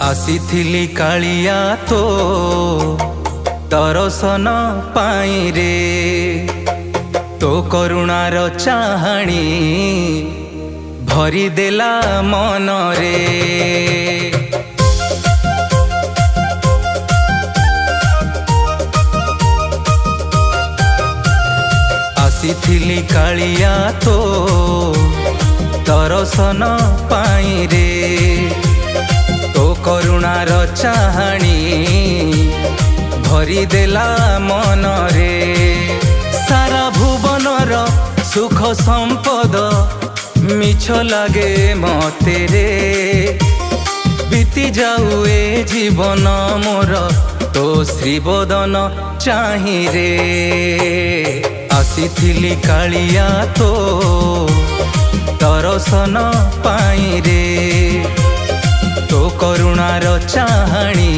आसीथिली कालिया तो दर्शन पाई रे तो करुणार चाहाणी भरी देला मन रे। आसीथिली कालिया तो दर्शन पाई रे तो करुणार चाहाणी भरी देला मन रे। सारा भुवनर सुख संपद मिछ लागे मते रे बीती जाऊ ए जीवन मोर तो श्रीबदन चाहि रे। आसीथिली कालिया तो दर्शन पाई रे तो करुणार चाहाणी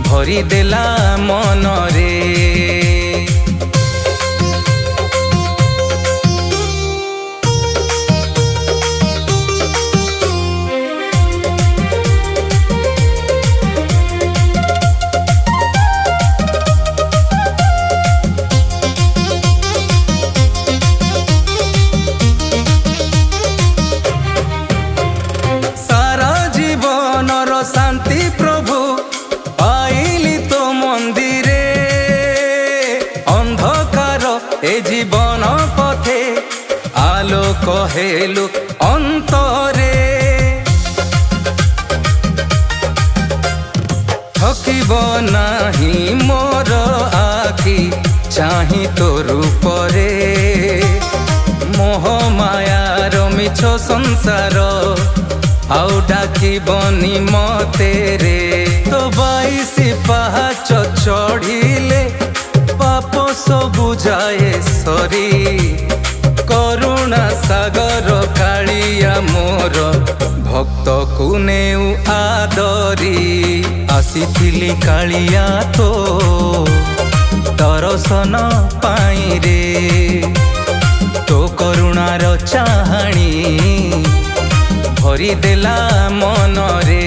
भरी देला मन रे। शांति प्रभु पाइली तो मंदिरे अंधकार ए जीवन पथे आलोक हेलु अंतरे। थकिब नाही मोर आखि चाहि तो रूपरे मोह मायार मिछ संसार आउ डाकिबनी मते रे। तो 22 पाहाच चढ़िले पाप सबु जाए सरी करुणा सागर कालिया मोर भक्त को नेउ आदरी। आसीथिली कालिया तो दर्शन पाई रे तो करुणार चाहाणी भरी देला मन रे।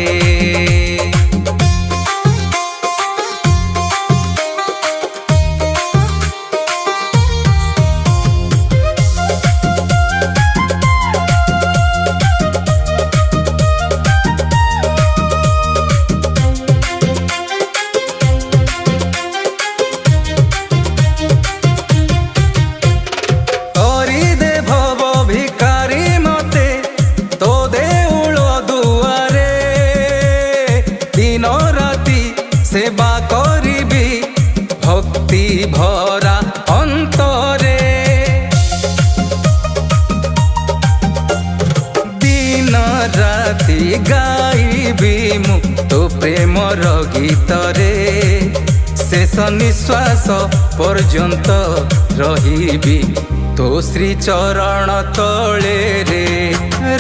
सेवा करिबी भक्ति भरा अंतरे दिन राति गाइबी मु तो प्रेमर गीत रे शेष निश्वास पर्यंत रहिबी तो श्री चरण तले रे।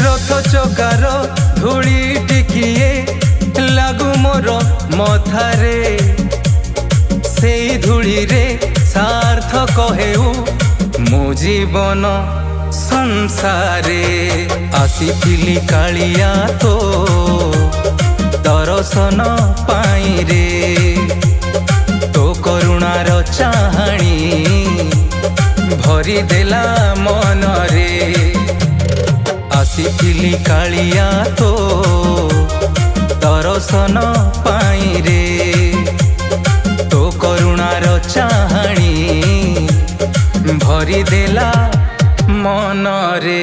रथ चकार धूली टिकिए लागू मोर मथारे से धूली रे सार्थक हेउ मो जीवन संसारे। आसीथिली कालिया तो दर्शन पाई रे तो करुणार चाहाणी भरी देला मन रे। आसीथिली कालिया तो दर्शन पाई रे तो करुणार चाहाणी भरी देला ମନରେ